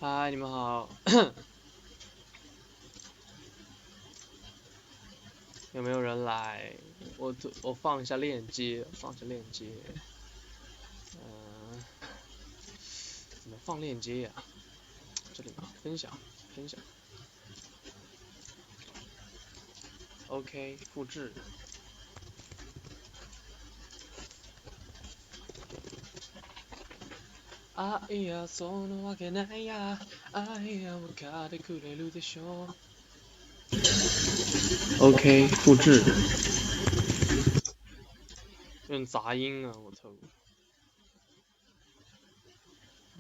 嗨，你们好，有没有人来？我放一下链接，怎么放链接呀？这里吗？分享。OK，复制。あいやそのわけないや、あいやわかってくれるでしょ。OK，复制。有点杂音啊，我操！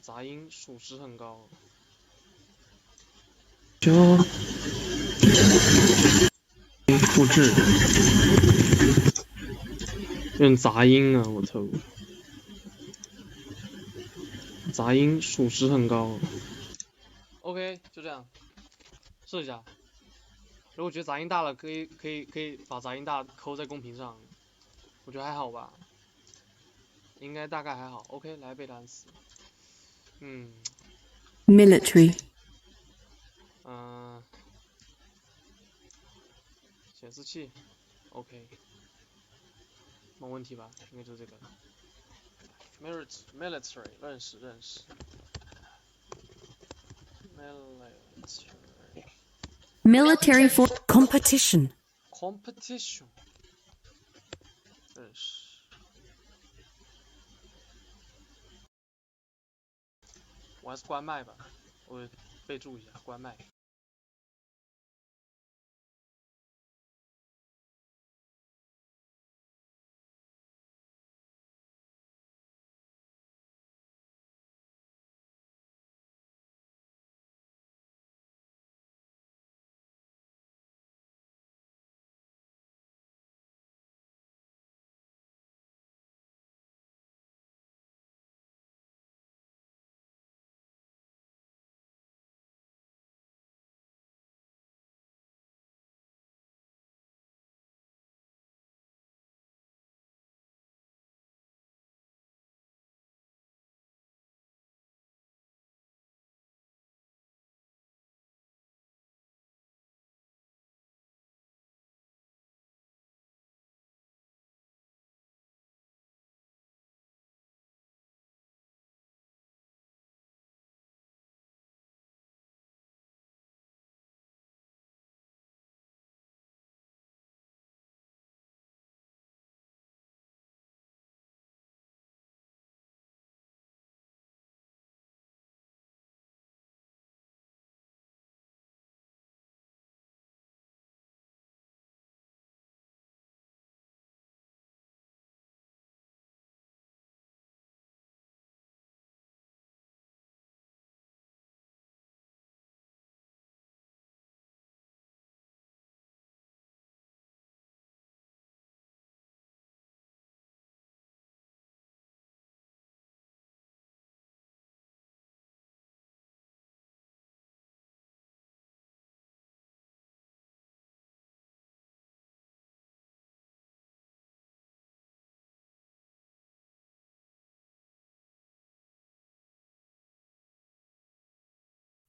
杂音属实很高。复制。有点杂音啊，我操！杂音属实很高。OK，就这样，试一下。如果觉得杂音大了，可以把杂音大扣在公屏上。我觉得还好吧，应该大概还好。OK，来背单词。Military. 显示器 OK， 没问题吧？应该就是这个。military 认识。Military for competition. competition 认识。我还是关麦吧，我备注一下关麦。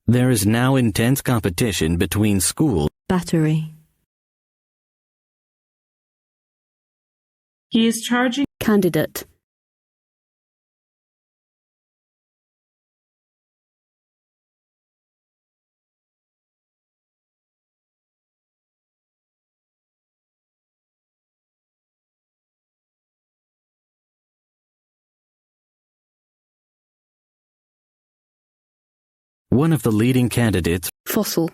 There is now intense competition between schools. Battery. He is charging. Candidate. One of the leading candidates. Fossil.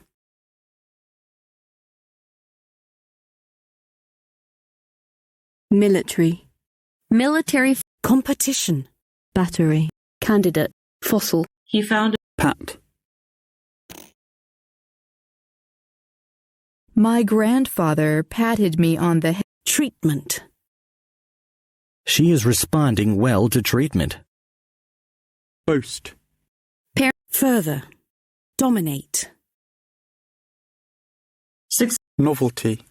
Military. Military. Competition. Battery. Candidate. Fossil. He found. Pat. My grandfather patted me on the head. Treatment. She is responding well to treatment. Boost. Further. Dominate. Novelty.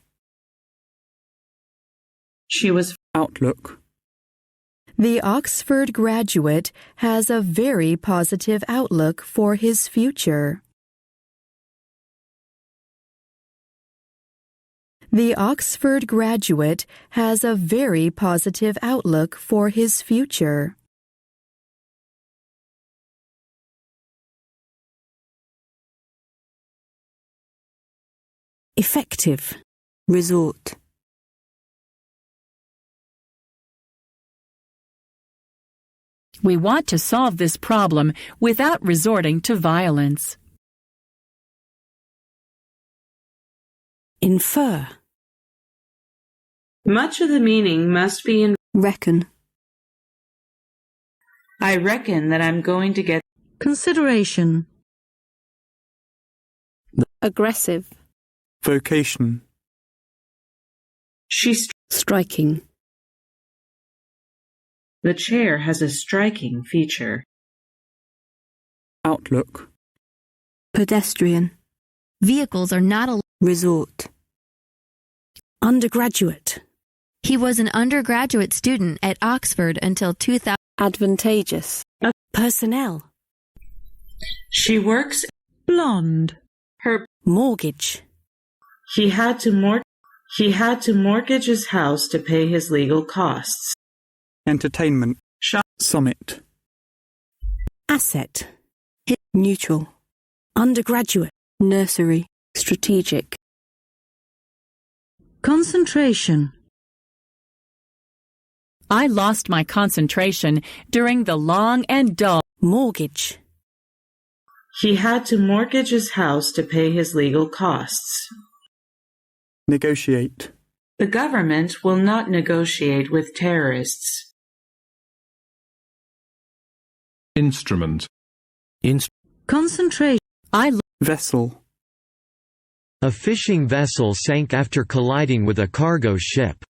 She was. Outlook. The Oxford graduate has a very positive outlook for his future. The Oxford graduate has a very positive outlook for his future. Effective. Resort. We want to solve this problem without resorting to violence. Infer. Much of the meaning must be in Reckon. I reckon that I'm going to get Consideration. Aggressive. Vocation. she's Striking. the chair has a striking feature. Outlook. Pedestrian. Vehicles are not allowed. Resort. Undergraduate. He was an undergraduate student at Oxford until 2000. Advantageous. Personnel. She works Blonde. her Mortgage. he had to mortgage his house to pay his legal costs. Entertainment. Shop. Summit. Asset. Neutral. Undergraduate. Nursery. Strategic. Concentration. I lost my concentration during the long and dull. Mortgage. He had to mortgage his house to pay his legal costs. Negotiate. The government will not negotiate with terrorists. Instrument. Concentration. Vessel. A fishing vessel sank after colliding with a cargo ship.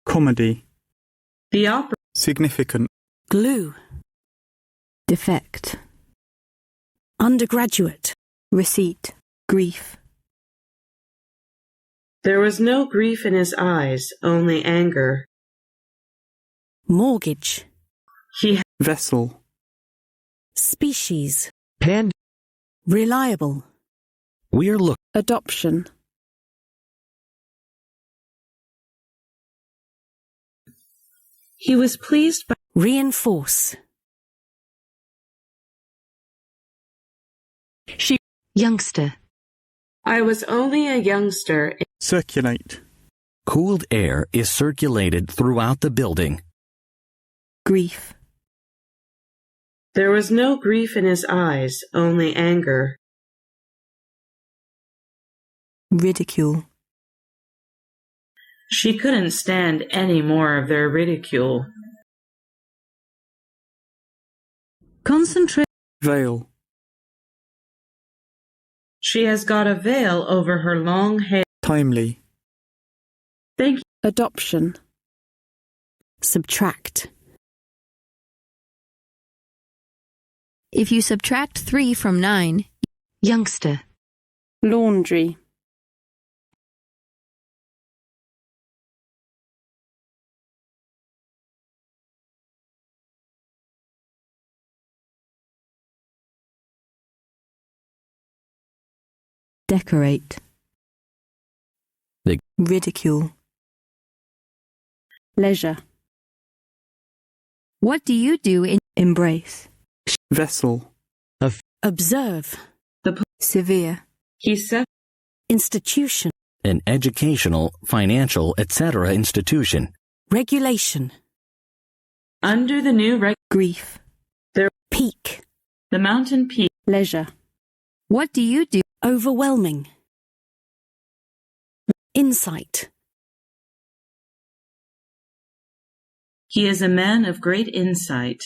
Comedy. The opera Significant. Glue. Defect. Undergraduate. Receipt. Grief. There was no grief in his eyes, only anger. Mortgage. He Vessel. Species. Pand. Reliable. We're looking. Adoption. he was pleased by Reinforce. Youngster. I was only a youngster. Circulate. Cooled air is circulated throughout the building. Grief. There was no grief in his eyes, only anger. Ridicule. She couldn't stand any more of their ridicule. Concentrate. Veil. She has got a veil over her long hair. Timely. Thank you. Adoption. Subtract. If you subtract 3 from 9, Youngster. Laundry. Decorate. Ridicule. Leisure. what do you do in Embrace. Vessel. Observe. Severe. He said Institution. An educational, financial, etc. institution. Regulation. under the new Grief. There- Peak. the mountain peak. Leisure. what do you do? Overwhelming. Insight. He is a man of great insight.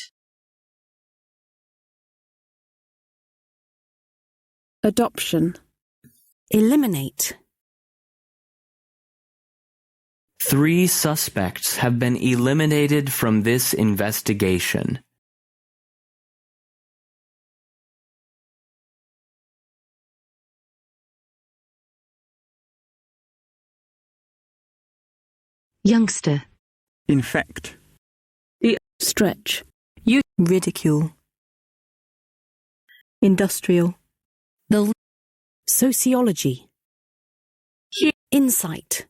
Adoption. Eliminate. 3 suspects have been eliminated from this investigation. youngster, infect, stretch, ridicule, industrial, the sociology, insight,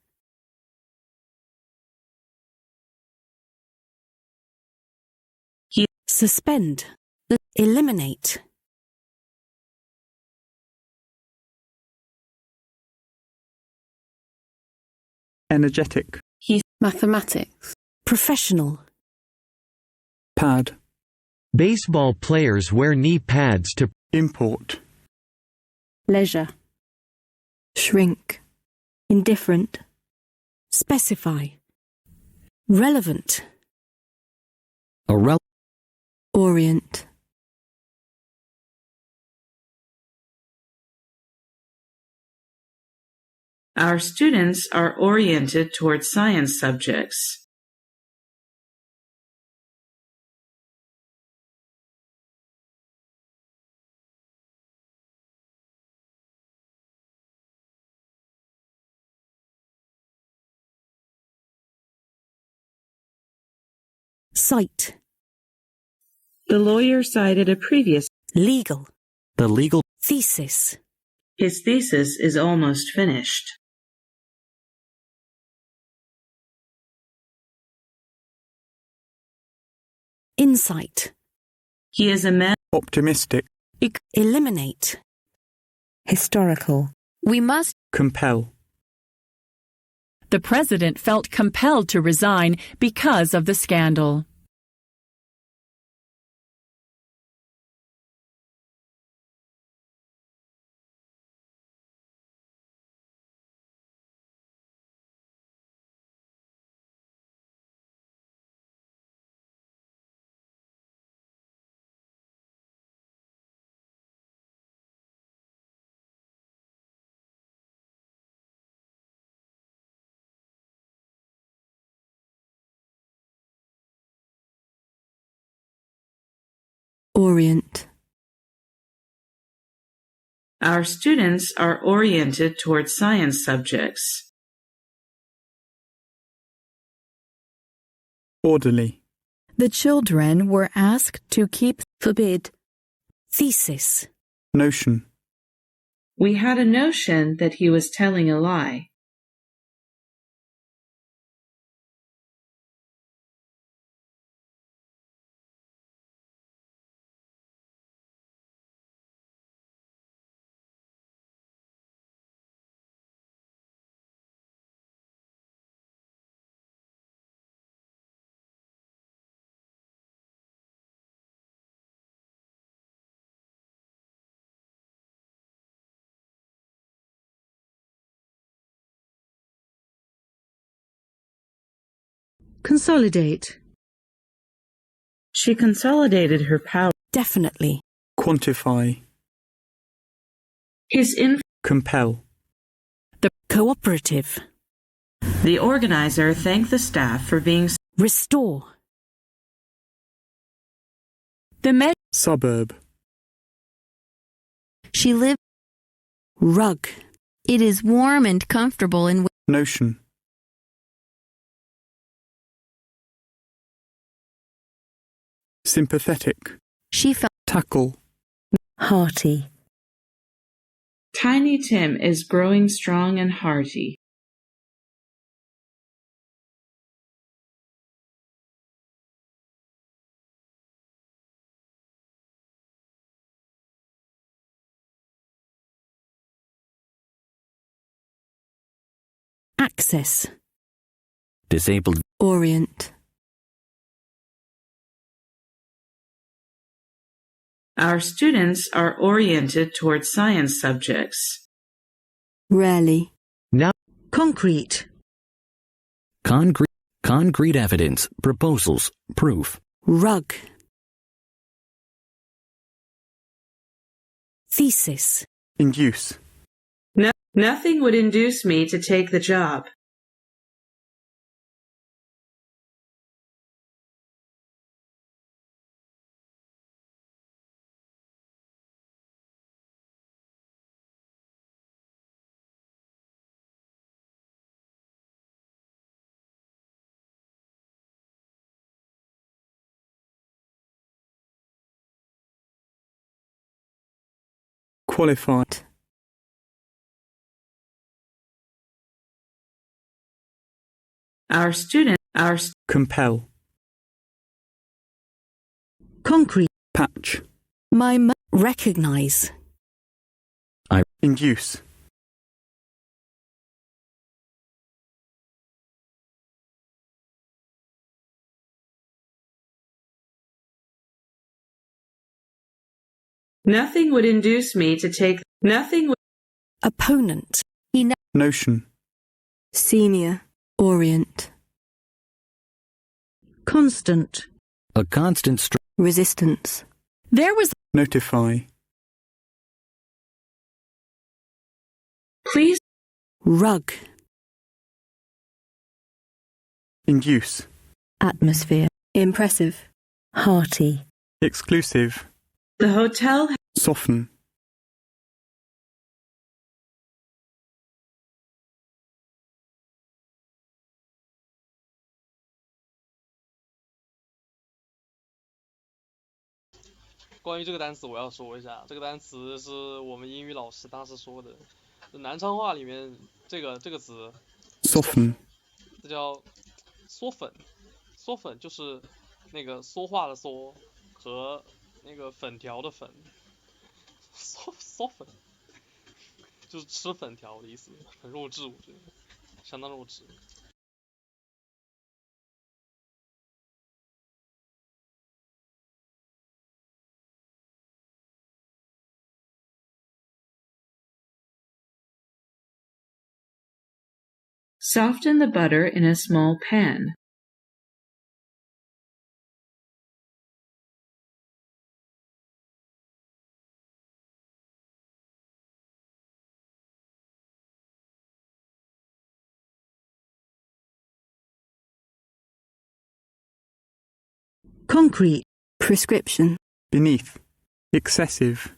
suspend, eliminate, energetic, mathematics, professional, pad, Baseball players wear knee pads to import, leisure, shrink, indifferent, specify, relevant, orient, Our students are oriented toward science subjects. cite, The lawyer cited a previous. legal, the legal thesis, His thesis is almost finished. insight, He is a man. optimistic, eliminate, historical, We must compel, The president felt compelled to resign because of the scandal. orient, Our students are oriented toward science subjects. orderly, the children were asked to keep, forbid, thesis, notion, We had a notion that he was telling a lie. consolidate, She consolidated her power. definitely, quantify, His compel, the cooperative, The organizer thanked the staff for being. restore, The suburb, She lived. rug, It is warm and comfortable in. notion, sympathetic, She felt. tackle, hearty, Tiny Tim is growing strong and hearty. access, disabled, orient, Our students are oriented toward science subjects. rarely, now concrete, concrete evidence, proposals, proof, rug, thesis, induce, Nothing would induce me to take the job. qualify, Our student, compel, concrete, patch, recognize, induce, nothing would induce me to take, opponent, notion, senior, orient, constant, A constant resistance, There was notify, please, rug, induce, atmosphere, impressive, hearty, exclusive, the hotel, soften,关于这个单词，我要说一下，这个单词是我们英语老师当时说的，南昌话里面这个词， soften, 这叫缩粉，缩粉就是那个缩化的缩和那个粉条的粉，缩粉就是吃粉条的意思，很弱智，我觉得相当弱智。soften the butter in a small pan. concrete, prescription, beneath, excessive,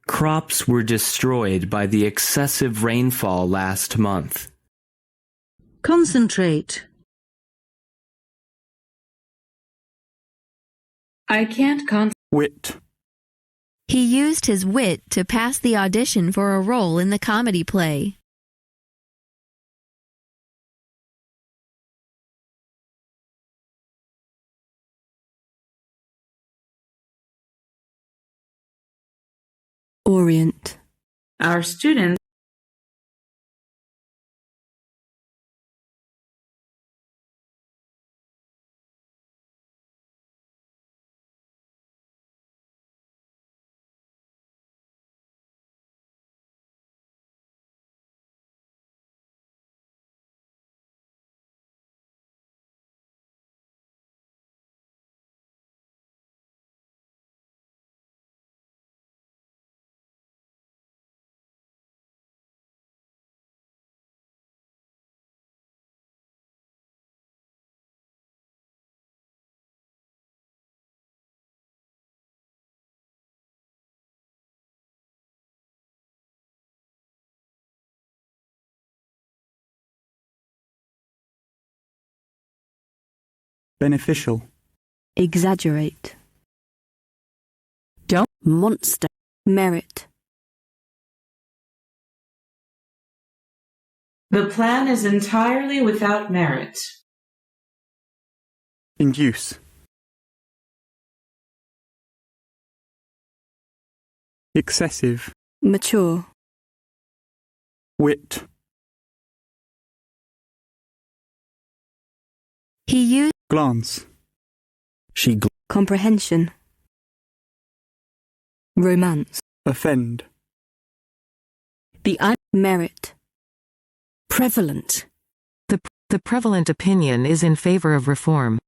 Crops were destroyed by the excessive rainfall last month. concentrate, I can't wit, He used his wit to pass the audition for a role in the comedy play. orient, Our student, beneficial, exaggerate, Don't. monster, merit, the plan is entirely without merit. induce, excessive, mature, wit, He used glance, she comprehension, romance, offend, the merit, prevalent, The prevalent opinion is in favor of reform.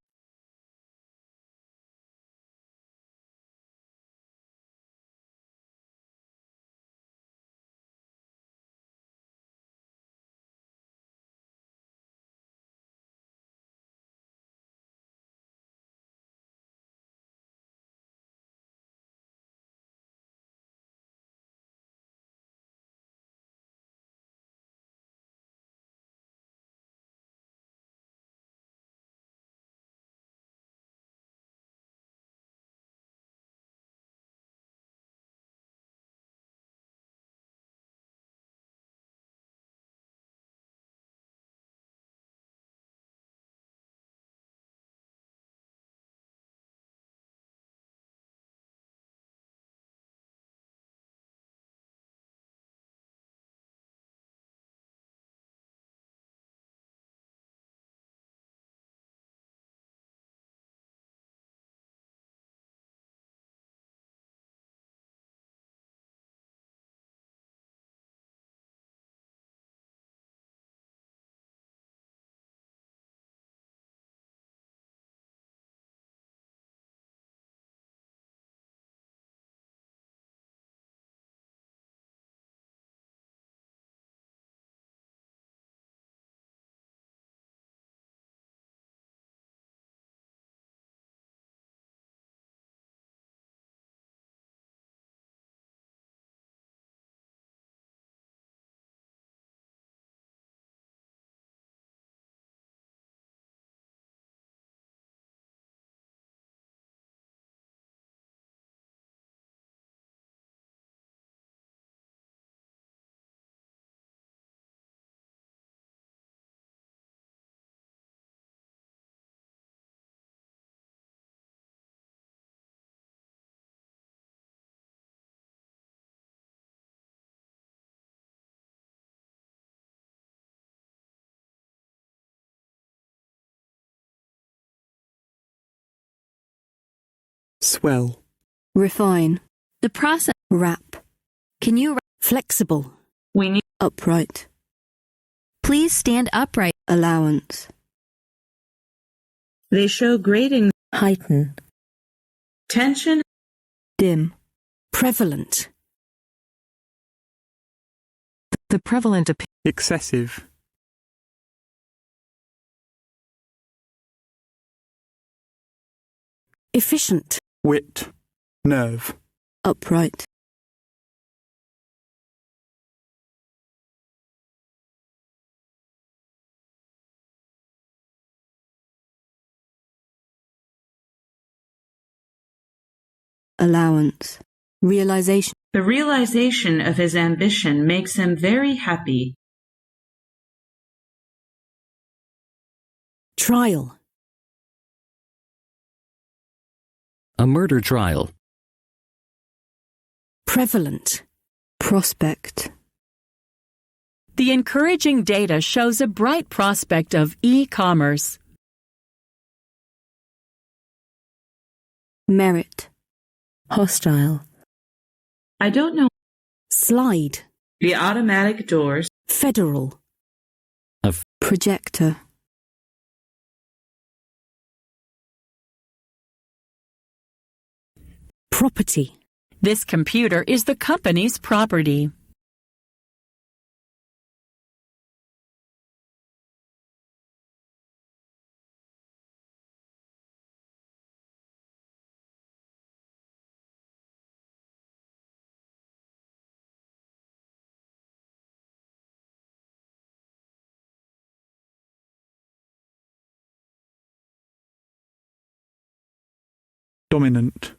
Swell. Refine. The process. Wrap. Can you Flexible. We need Upright. please stand upright? Allowance. They show great Heighten. tension. Dim. Prevalent. The prevalent opinion. Excessive. Efficient. Wit. Nerve. Upright. Allowance. Realization. The realization of his ambition makes him very happy. Trial. A murder trial. Prevalent. Prospect. The encouraging data shows a bright prospect of e-commerce. Merit. Hostile. I don't know. Slide. The automatic doors. Federal. Of Projector. Property. This computer is the company's property. Dominant.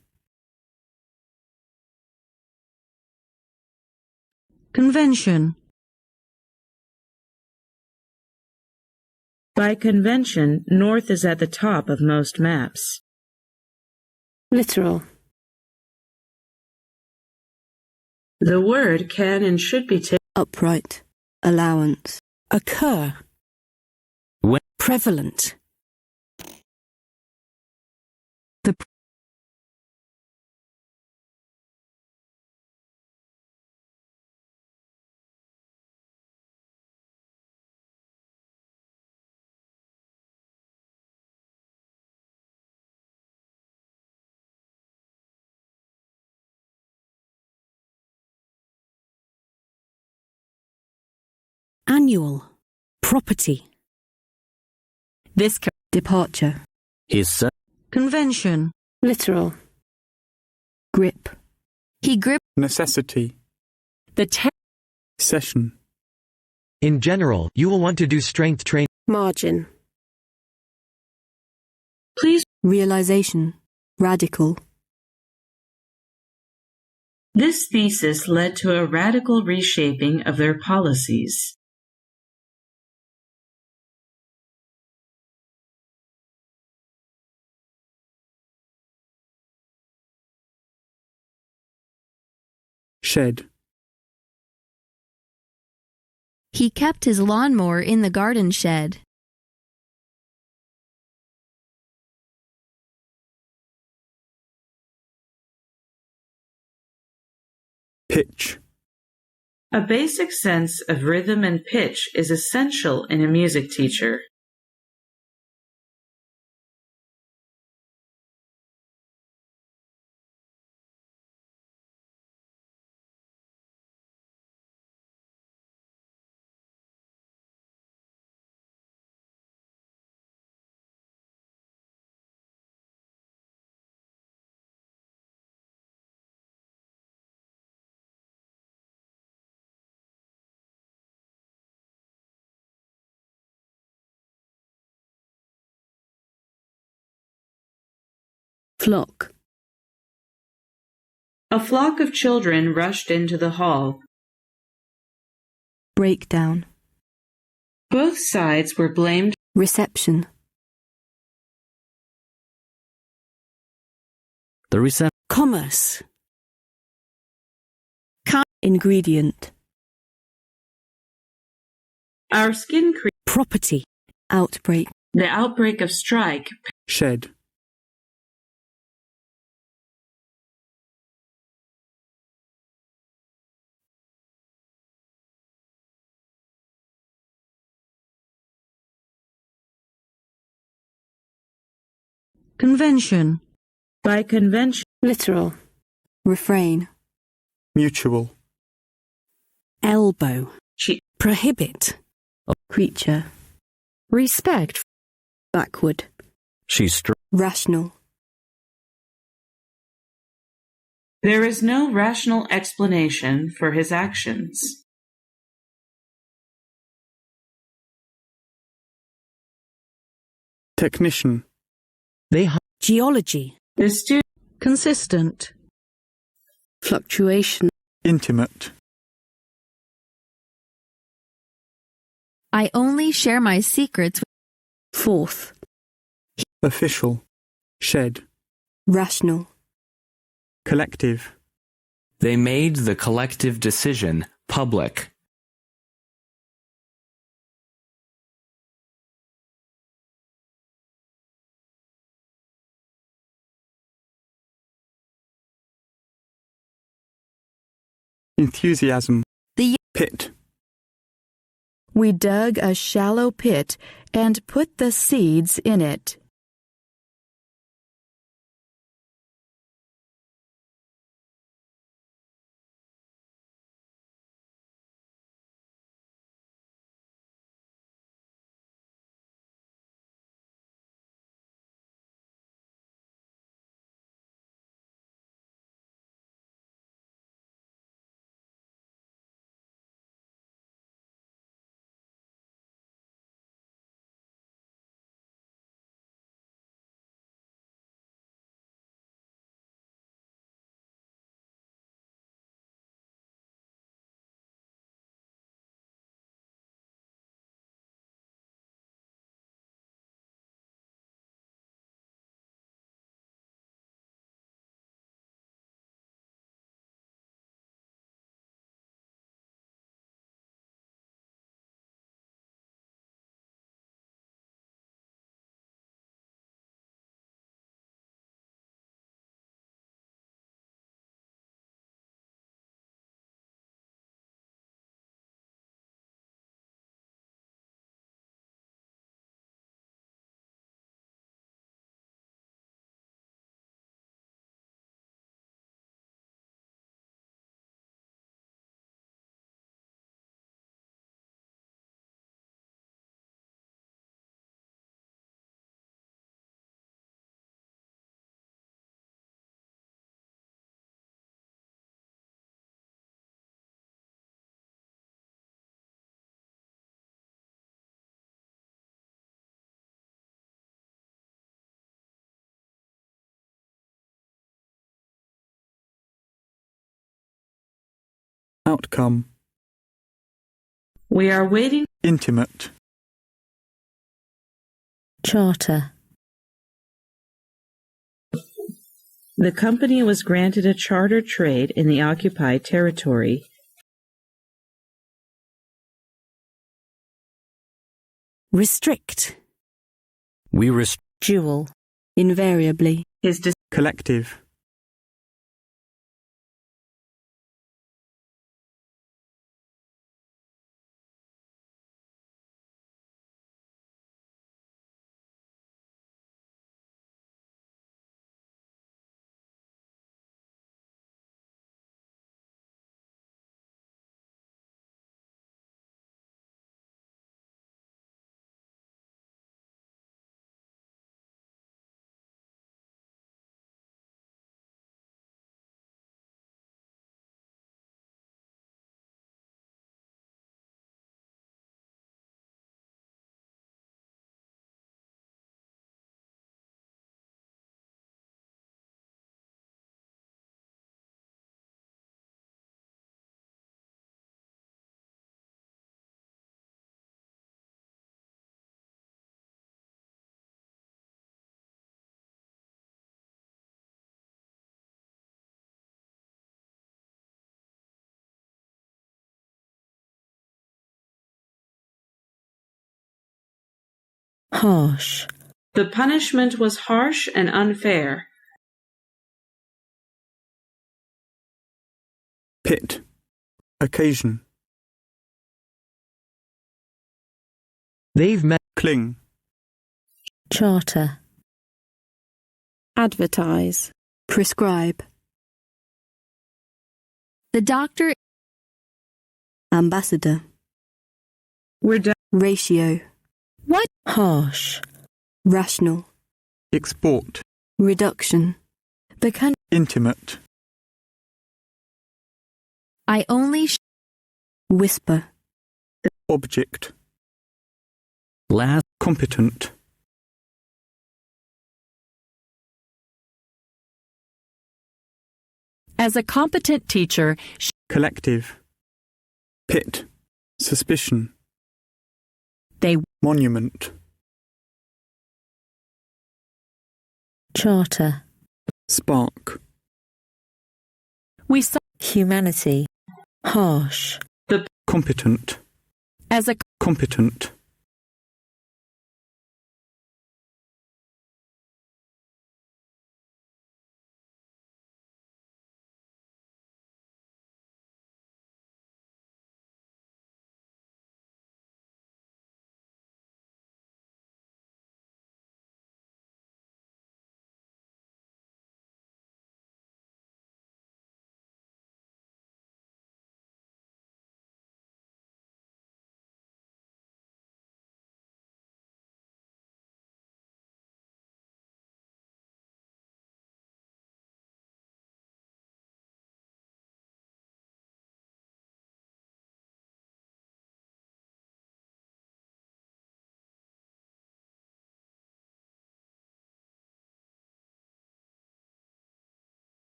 Convention. By convention, north is at the top of most maps. Literal. The word can and should be taken. Upright. Allowance. Occur. When. Prevalent. The Annual. Property. This Departure. His son. convention. Literal. Grip. He gripped. Necessity. the te- Session. In general, you will want to do strength training. Margin. Please. Realization. Radical. This thesis led to a radical reshaping of their policies. Shed. He kept his lawnmower in the garden shed. Pitch. A basic sense of rhythm and pitch is essential in a music teacher. Flock. A flock of children rushed into the hall. Breakdown. Both sides were blamed. Reception. The reception. Commerce. Ingredient. Our skin Property. Outbreak. The outbreak of strike. Shed. Convention. By convention. Literal. Refrain. Mutual. Elbow. Cheat. Prohibit. Creature. Respect. Backward. She's Rational. There is no rational explanation for his actions. Technician. Geology. The student. Consistent. Fluctuation. Intimate. I only share my secrets with Fourth. Official. Shed. Rational. Collective. They made the collective decision public. Enthusiasm. The Pit. We dug a shallow pit and put the seeds in it. Outcome. We are waiting. Intimate. Charter. The company was granted a charter trade in the occupied territory. Restrict. We Dual. Invariably. His Collective. Harsh. The punishment was harsh and unfair. Pit. Occasion. They've met. Cling. Charter. advertise, prescribe, The doctor, ambassador, We're done. ratio, what? harsh, rational, export, reduction, The country. intimate, I only. whisper, object, last, competent, As a competent teacher, collective, pit, suspicion, they monument, charter, spark, we saw humanity, harsh, competent, as a competent,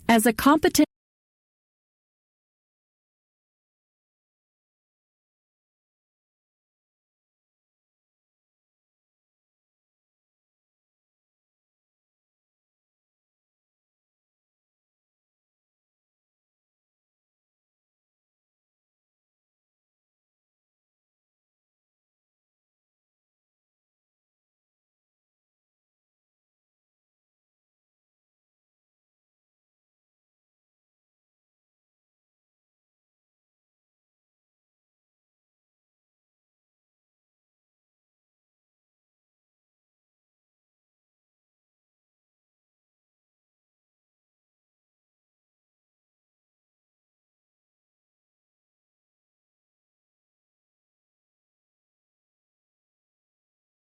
as a competent